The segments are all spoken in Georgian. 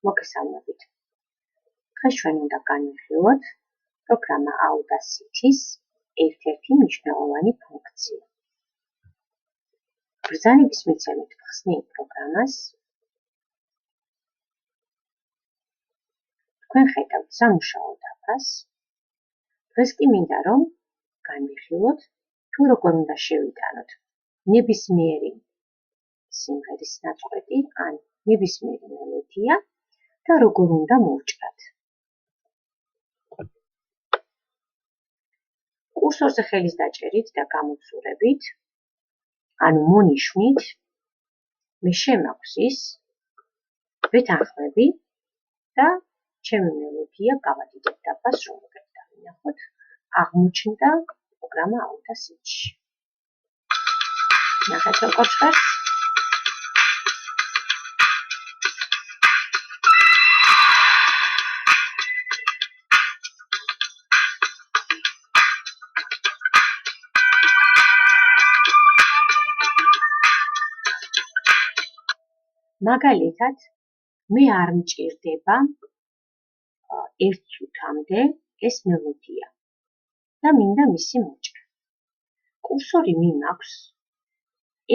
მოგესალმებით. დღეს ჩვენ უნდა განვიხილოთ პროგრამა Audacity-ს ერთ-ერთი მნიშვნელოვანი ფუნქცია. ბრძანების მიცემით ხსნით პროგრამას. თქვენ ხედავთ სამუშაო დაფას. დღეს კი მინდა რომ განვიხილოთ თუ როგორ უნდა შევიტანოთ ნებისმიერი სიმღერის ნაწყვეტი ან ნებისმიერი მელოდია და როგორ უნდა მოვჭრათ. კურსორზე ხელის დაჭერით და გამოცურებით, ანუ მონიშნით, მე შემაქვს ის, ვეთანხმები და ჩემი მელოდია გავადიდებ დაფას, რომ მოგეთ დავინახოთ, აღმოჩნდა პროგრამა Audacity-ში. ნახეთ როგორ ჟღერს. მაგალითად, მე არ მჭირდება 1 წუთამდე ეს მელოდია და მინდა მისი მოჭრა. კურსორი მიმაქვს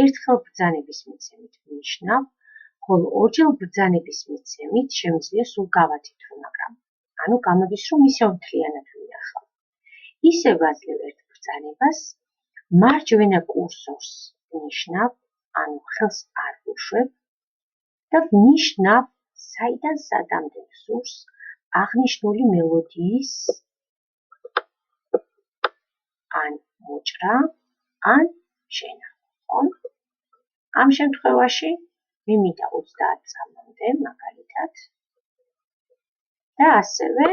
ერთხელ ბრძანების მიცემით ნიშნავ, ხოლო ორჯერ ბრძანების მიცემით შემიძლია სულ გავათითრო, მაგრამ ანუ გამოდის, რომ ისევ მთლიანად ვინახავ. ისე ვაძლევ ერთ ბრძანებას, მარჯვენა კურსორს ნიშნავ, ანუ ხელს არ ვუშვებ და ვნიშნავ, საიდან სადამდე სურს აღნიშნული მელოდიის ან მოჭრა, ან შენახვა. ამ შემთხვევაში მე მინდა 30 წამამდე, მაგალითად, და ასევე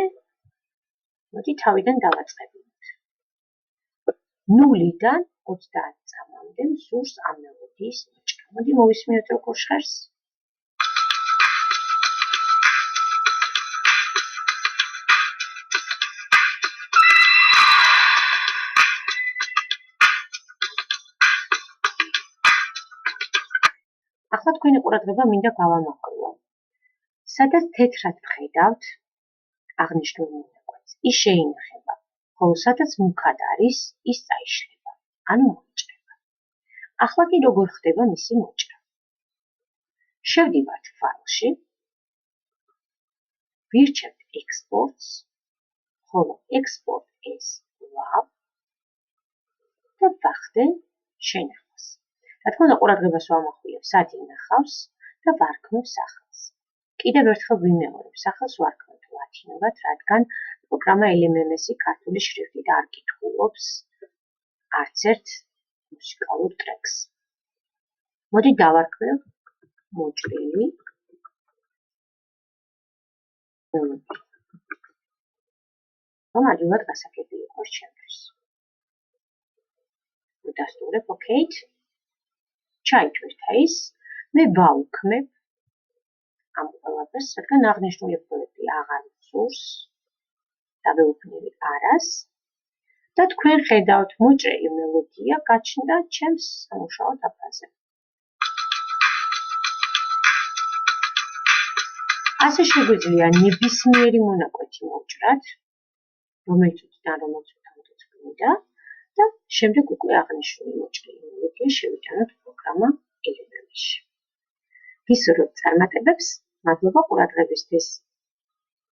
მოდი თავიდან დავაწყებინოთ. 0-დან 30 წამამდე სურს ამ მელოდიის მოჭრა. მოდი მოვისმინოთ როგორ ჟღერს. ახლა თქვენი ყურადღება მინდა გავამახვილო. სადაც თეთრად ვხედავთ აღნიშნულ მონაკვეთს, ის შეინახება, ხოლო სადაც მუქად არის, ის წაიშლება, ანუ მოიჭრება. ახლა კი როგორ ხდება მისი მოჭრა? შევდივართ ფაილში, ვირჩევთ Exports, ხოლო Export as WAV და ვახდენ შენახვას. რა თქმა უნდა, ყურადღებას ვამახვილებ, სად ინახავს და ვარქმევ სახელს. კიდევ ერთხელ ვიმეორებ, სახელს ვარქმევ ლათინურად, რადგან პროგრამა LMMS-ი ქართული შრიფტით არ კითხულობს არც ერთ მუსიკალურ ტრეკს. მოდი დავარქმევ მოჭრილი მელოდია. რომ ადვილად გასაგები იყოს ჩემთვის. ვდასტურებ OK-ით. ჩაიჭვირთა ის, მე ვაუქმებ ამ ყველაფერს, რადგან აღნიშნული ფონები აღარ სურს და ვეუბნები არას და თქვენ ხედავთ მოჭრილი მელოდია გაჩნდა ჩემს სამუშაო დაფაზე. ასე შეგვიძლია ნებისმიერი მონაკვეთი მოვჭრათ, რომელიც წუთიდან რომელიც წუთამდე გვინდა და შემდეგ უკვე აღნიშნული მოჭრილი მელოდია შევიტანოთ პროგრამა LMMS-ში. ვისურვებთ წარმატებებს, მადლობა ყურადღებისთვის.